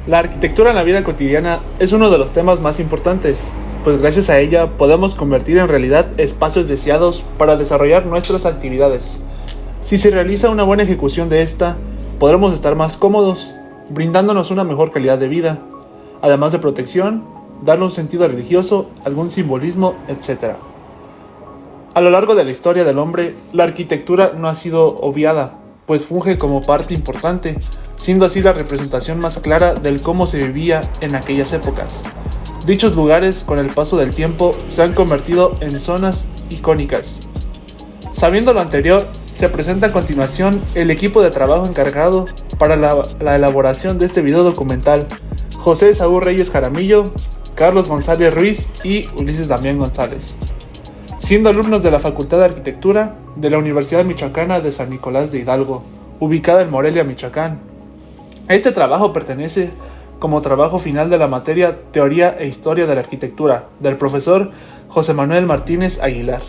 La arquitectura en la vida cotidiana es uno de los temas más importantes, pues gracias a ella podemos convertir en realidad espacios deseados para desarrollar nuestras actividades. Si se realiza una buena ejecución de esta, podremos estar más cómodos, brindándonos una mejor calidad de vida, además de protección, darle un sentido religioso, algún simbolismo, etc. A lo largo de la historia del hombre, la arquitectura no ha sido obviada, pues funge como parte importante, siendo así la representación más clara del cómo se vivía en aquellas épocas. Dichos lugares, con el paso del tiempo, se han convertido en zonas icónicas. Sabiendo lo anterior, se presenta a continuación el equipo de trabajo encargado para la elaboración de este video documental: José Saúl Reyes Jaramillo, Carlos González Ruiz y Ulises Damián González, siendo alumnos de la Facultad de Arquitectura de la Universidad Michoacana de San Nicolás de Hidalgo, ubicada en Morelia, Michoacán. Este trabajo pertenece como trabajo final de la materia Teoría e Historia de la Arquitectura, del profesor José Manuel Martínez Aguilar.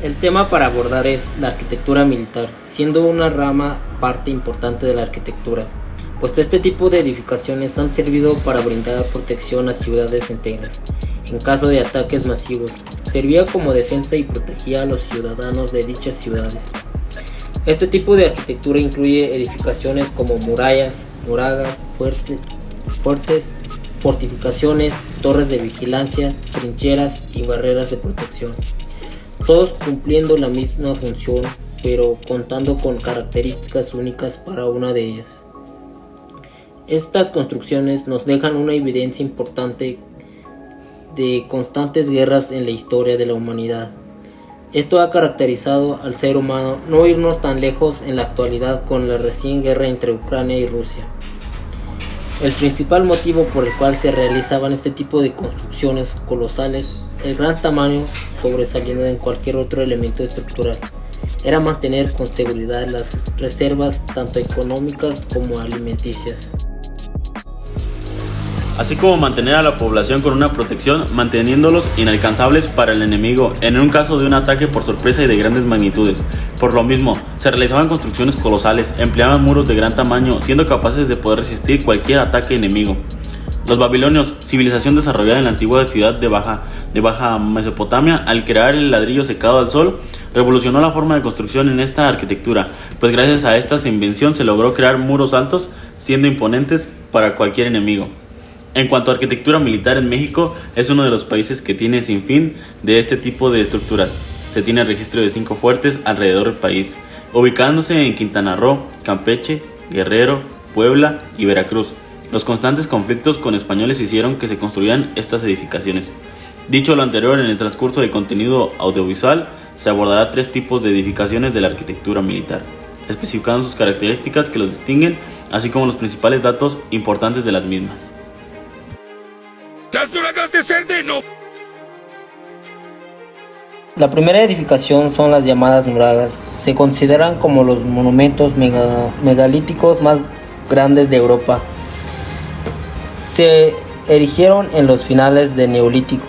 El tema para abordar es la arquitectura militar, siendo una rama parte importante de la arquitectura, pues este tipo de edificaciones han servido para brindar protección a ciudades enteras en caso de ataques masivos. Servía como defensa y protegía a los ciudadanos de dichas ciudades. Este tipo de arquitectura incluye edificaciones como murallas, murallas, fuertes, fortificaciones, torres de vigilancia, trincheras y barreras de protección, todos cumpliendo la misma función, pero contando con características únicas para una de ellas. Estas construcciones nos dejan una evidencia importante de constantes guerras en la historia de la humanidad. Esto ha caracterizado al ser humano, no irnos tan lejos en la actualidad con la recién guerra entre Ucrania y Rusia. El principal motivo por el cual se realizaban este tipo de construcciones colosales, el gran tamaño sobresaliendo en cualquier otro elemento estructural, era mantener con seguridad las reservas tanto económicas como alimenticias, así como mantener a la población con una protección, manteniéndolos inalcanzables para el enemigo en un caso de un ataque por sorpresa y de grandes magnitudes. Por lo mismo, se realizaban construcciones colosales, empleaban muros de gran tamaño, siendo capaces de poder resistir cualquier ataque enemigo. Los babilonios, civilización desarrollada en la antigua ciudad de Baja Mesopotamia, al crear el ladrillo secado al sol, revolucionó la forma de construcción en esta arquitectura, pues gracias a esta invención se logró crear muros altos, siendo imponentes para cualquier enemigo. En cuanto a arquitectura militar, en México es uno de los países que tiene sin fin de este tipo de estructuras. Se tiene registro de 5 fuertes alrededor del país, ubicándose en Quintana Roo, Campeche, Guerrero, Puebla y Veracruz. Los constantes conflictos con españoles hicieron que se construyeran estas edificaciones. Dicho lo anterior, en el transcurso del contenido audiovisual se abordará 3 tipos de edificaciones de la arquitectura militar, especificando sus características que los distinguen, así como los principales datos importantes de las mismas. ¡Las nuragas de Cerdeno! La primera edificación son las llamadas nuragas. Se consideran como los monumentos megalíticos más grandes de Europa. Se erigieron en los finales del Neolítico,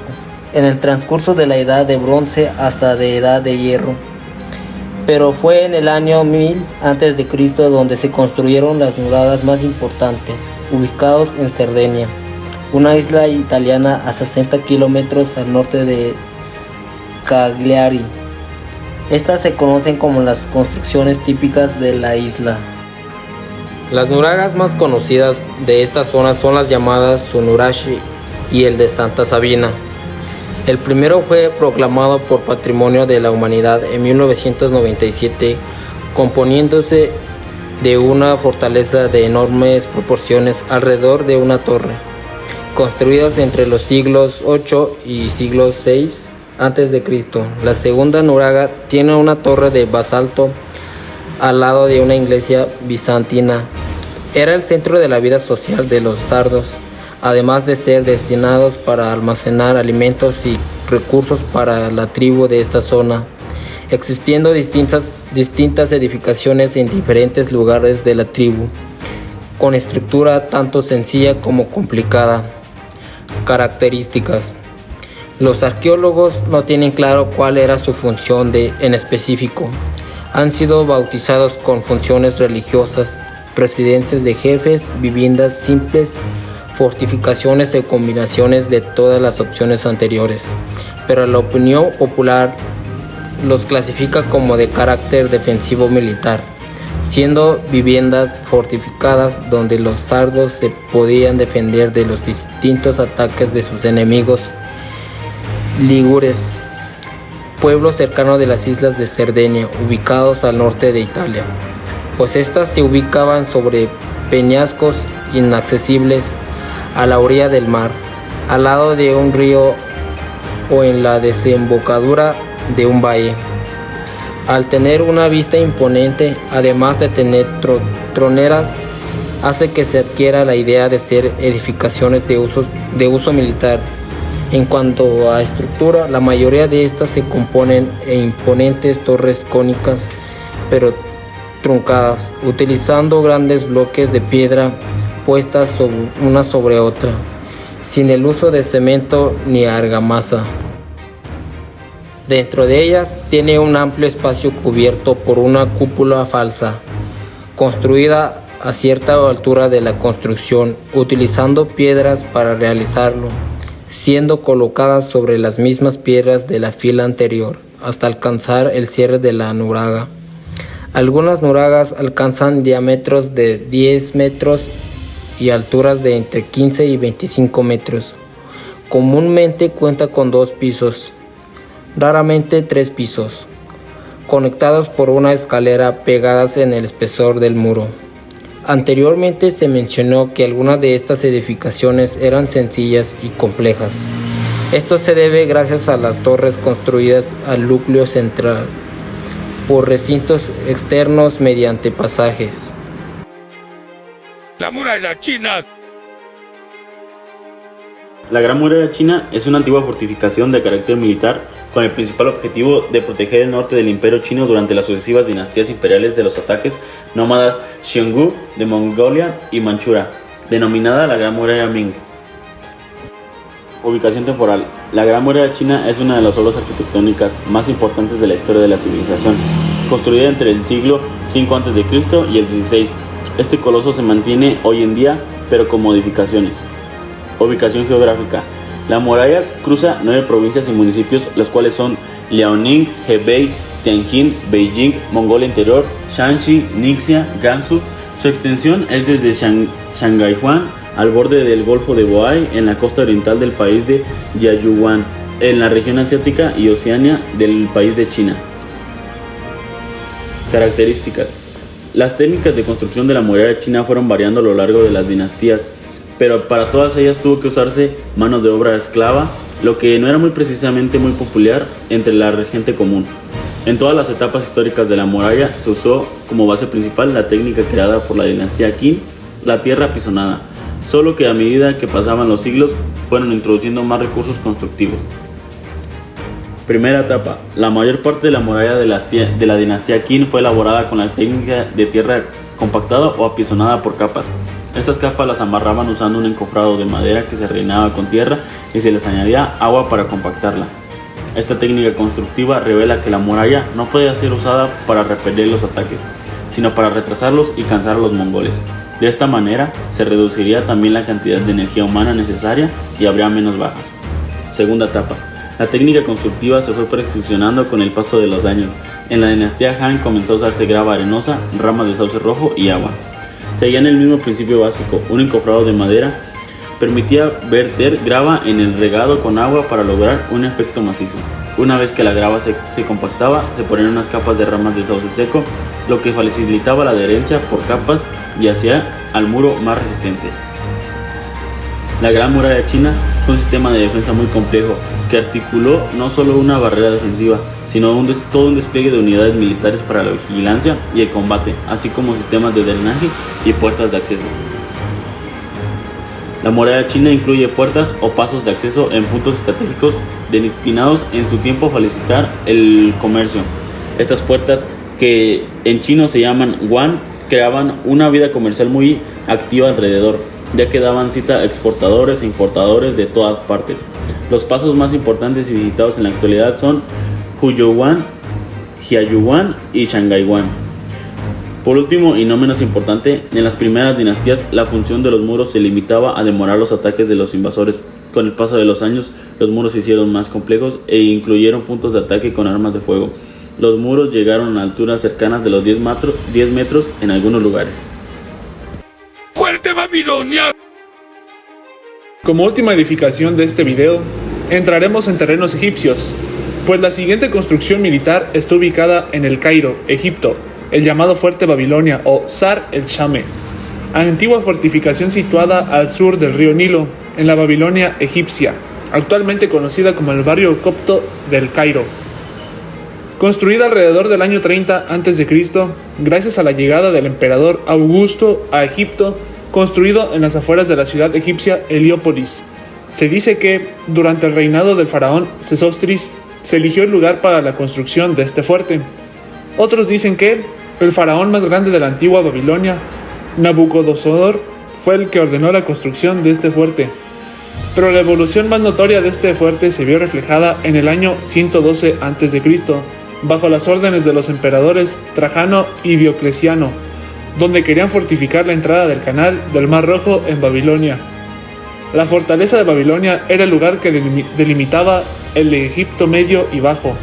en el transcurso de la Edad de Bronce hasta la Edad de Hierro. Pero fue en el año 1000 a.C. donde se construyeron las nuragas más importantes, ubicados en Cerdeña, una isla italiana a 60 kilómetros al norte de Cagliari. Estas se conocen como las construcciones típicas de la isla. Las nuragas más conocidas de esta zona son las llamadas Sonurashi y el de Santa Sabina. El primero fue proclamado por Patrimonio de la Humanidad en 1997, componiéndose de una fortaleza de enormes proporciones alrededor de una torre, construidas entre los siglos VIII y siglo VI a.C. La segunda nuraga tiene una torre de basalto al lado de una iglesia bizantina. Era el centro de la vida social de los sardos, además de ser destinados para almacenar alimentos y recursos para la tribu de esta zona, existiendo distintas edificaciones en diferentes lugares de la tribu, con estructura tanto sencilla como complicada. Características. Los arqueólogos no tienen claro cuál era su función en específico. Han sido bautizados con funciones religiosas, residencias de jefes, viviendas simples, fortificaciones y combinaciones de todas las opciones anteriores, pero la opinión popular los clasifica como de carácter defensivo militar, siendo viviendas fortificadas donde los sardos se podían defender de los distintos ataques de sus enemigos ligures, pueblos cercanos de las islas de Cerdeña, ubicados al norte de Italia, pues estas se ubicaban sobre peñascos inaccesibles a la orilla del mar, al lado de un río o en la desembocadura de un valle. Al tener una vista imponente, además de tener troneras, hace que se adquiera la idea de ser edificaciones de uso militar. En cuanto a estructura, la mayoría de estas se componen en imponentes torres cónicas, pero truncadas, utilizando grandes bloques de piedra puestas una sobre otra, sin el uso de cemento ni argamasa. Dentro de ellas tiene un amplio espacio cubierto por una cúpula falsa, construida a cierta altura de la construcción, utilizando piedras para realizarlo, siendo colocadas sobre las mismas piedras de la fila anterior, hasta alcanzar el cierre de la nuraga. Algunas nuragas alcanzan diámetros de 10 metros y alturas de entre 15 y 25 metros. Comúnmente cuenta con 2 pisos, raramente 3 pisos, conectados por una escalera pegadas en el espesor del muro. Anteriormente se mencionó que algunas de estas edificaciones eran sencillas y complejas. Esto se debe gracias a las torres construidas al núcleo central por recintos externos mediante pasajes. La muralla china. La Gran Muralla China es una antigua fortificación de carácter militar con el principal objetivo de proteger el norte del Imperio Chino durante las sucesivas dinastías imperiales de los ataques nómadas Xiongnu de Mongolia y Manchuria, denominada la Gran Muralla Ming. Ubicación temporal. La Gran Muralla China es una de las obras arquitectónicas más importantes de la historia de la civilización, construida entre el siglo V a.C. y el XVI. Este coloso se mantiene hoy en día, pero con modificaciones. Ubicación geográfica. La muralla cruza 9 provincias y municipios, los cuales son Liaoning, Hebei, Tianjin, Beijing, Mongolia Interior, Shanxi, Ningxia, Gansu. Su extensión es desde Shanghaihuan al borde del Golfo de Bohai en la costa oriental del país de Jiayuan, en la región asiática y Oceania del país de China. Características. Las técnicas de construcción de la muralla china fueron variando a lo largo de las dinastías, pero para todas ellas tuvo que usarse mano de obra esclava, lo que no era precisamente muy popular entre la gente común. En todas las etapas históricas de la muralla se usó como base principal la técnica creada por la dinastía Qin, la tierra apisonada, solo que a medida que pasaban los siglos fueron introduciendo más recursos constructivos. Primera etapa. La mayor parte de la muralla de la dinastía Qin fue elaborada con la técnica de tierra compactada o apisonada por capas. Estas capas las amarraban usando un encofrado de madera que se rellenaba con tierra y se les añadía agua para compactarla. Esta técnica constructiva revela que la muralla no podía ser usada para repeler los ataques, sino para retrasarlos y cansar a los mongoles. De esta manera se reduciría también la cantidad de energía humana necesaria y habría menos bajas. Segunda etapa. La técnica constructiva se fue perfeccionando con el paso de los años. En la dinastía Han comenzó a usarse grava arenosa, ramas de sauce rojo y agua. Seguían el mismo principio básico. Un encofrado de madera permitía verter grava en el regado con agua para lograr un efecto macizo. Una vez que la grava se compactaba, se ponían unas capas de ramas de sauce seco, lo que facilitaba la adherencia por capas y hacía al muro más resistente. La Gran Muralla China fue un sistema de defensa muy complejo que articuló no solo una barrera defensiva, sino todo un despliegue de unidades militares para la vigilancia y el combate, así como sistemas de drenaje y puertas de acceso. La muralla china incluye puertas o pasos de acceso en puntos estratégicos destinados en su tiempo a facilitar el comercio. Estas puertas, que en chino se llaman guan, creaban una vida comercial muy activa alrededor, ya que daban cita a exportadores e importadores de todas partes. Los pasos más importantes y visitados en la actualidad son Huyouwan, Jiayuan y Shanghaiwan. Por último, y no menos importante, en las primeras dinastías la función de los muros se limitaba a demorar los ataques de los invasores. Con el paso de los años, los muros se hicieron más complejos e incluyeron puntos de ataque con armas de fuego. Los muros llegaron a alturas cercanas de los 10 metros en algunos lugares. ¡Fuerte Babilonia! Como última edificación de este video, entraremos en terrenos egipcios, pues la siguiente construcción militar está ubicada en el Cairo, Egipto, el llamado Fuerte Babilonia o Sar el-Shame, antigua fortificación situada al sur del río Nilo, en la Babilonia egipcia, actualmente conocida como el barrio copto del Cairo. Construida alrededor del año 30 a.C., gracias a la llegada del emperador Augusto a Egipto, construido en las afueras de la ciudad egipcia Heliópolis. Se dice que, durante el reinado del faraón Sesostris, se eligió el lugar para la construcción de este fuerte. Otros dicen que el faraón más grande de la antigua Babilonia, Nabucodonosor, fue el que ordenó la construcción de este fuerte. Pero la evolución más notoria de este fuerte se vio reflejada en el año 112 a.C., bajo las órdenes de los emperadores Trajano y Diocleciano, donde querían fortificar la entrada del canal del Mar Rojo en Babilonia. La fortaleza de Babilonia era el lugar que delimitaba el Egipto medio y bajo,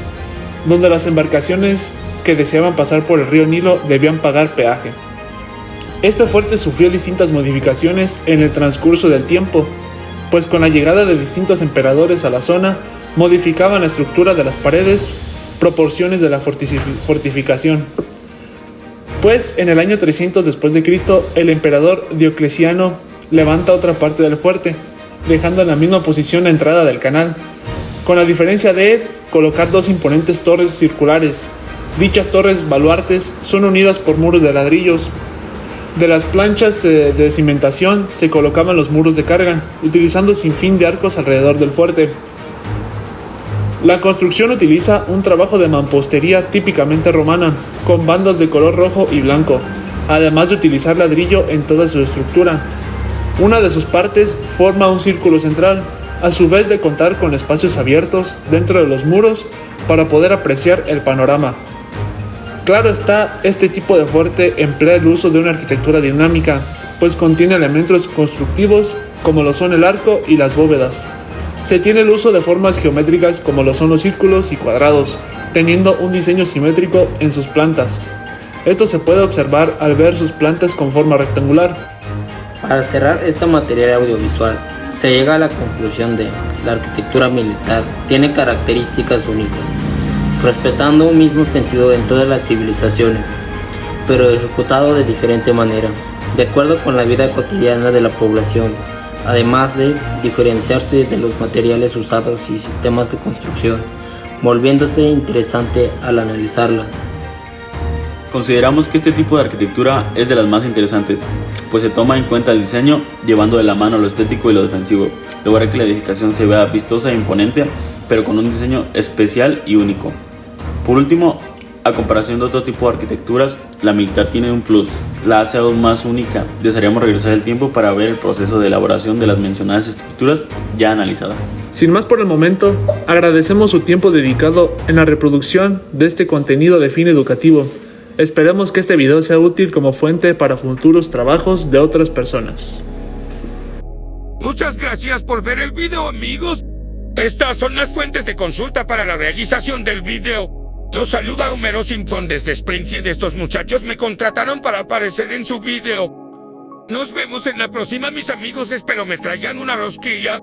donde las embarcaciones que deseaban pasar por el río Nilo debían pagar peaje. Este fuerte sufrió distintas modificaciones en el transcurso del tiempo, pues con la llegada de distintos emperadores a la zona, modificaban la estructura de las paredes, proporciones de la fortificación. Pues en el año 300 después de Cristo, el emperador Diocleciano levanta otra parte del fuerte, dejando en la misma posición la entrada del canal, con la diferencia de colocar dos imponentes torres circulares. Dichas torres baluartes son unidas por muros de ladrillos. De las planchas de cimentación se colocaban los muros de carga, utilizando sinfín de arcos alrededor del fuerte. La construcción utiliza un trabajo de mampostería típicamente romana, con bandas de color rojo y blanco, además de utilizar ladrillo en toda su estructura. Una de sus partes forma un círculo central, a su vez de contar con espacios abiertos dentro de los muros para poder apreciar el panorama. Claro está, este tipo de fuerte emplea el uso de una arquitectura dinámica, pues contiene elementos constructivos como lo son el arco y las bóvedas. Se tiene el uso de formas geométricas como lo son los círculos y cuadrados, teniendo un diseño simétrico en sus plantas. Esto se puede observar al ver sus plantas con forma rectangular. Para cerrar esta materia audiovisual, se llega a la conclusión de la arquitectura militar tiene características únicas, respetando un mismo sentido en todas las civilizaciones, pero ejecutado de diferente manera, de acuerdo con la vida cotidiana de la población, además de diferenciarse de los materiales usados y sistemas de construcción, volviéndose interesante al analizarla. Consideramos que este tipo de arquitectura es de las más interesantes, pues se toma en cuenta el diseño, llevando de la mano lo estético y lo defensivo, lograr que la edificación se vea vistosa e imponente, pero con un diseño especial y único. Por último, a comparación de otro tipo de arquitecturas, la militar tiene un plus, la hace aún más única. Desearíamos regresar el tiempo para ver el proceso de elaboración de las mencionadas estructuras ya analizadas. Sin más por el momento, agradecemos su tiempo dedicado en la reproducción de este contenido de fin educativo. Esperemos que este video sea útil como fuente para futuros trabajos de otras personas. Muchas gracias por ver el video, amigos. Estas son las fuentes de consulta para la realización del video. Los saluda Homero Simpson desde Springfield. Estos muchachos me contrataron para aparecer en su video. Nos vemos en la próxima, mis amigos. Espero me traigan una rosquilla.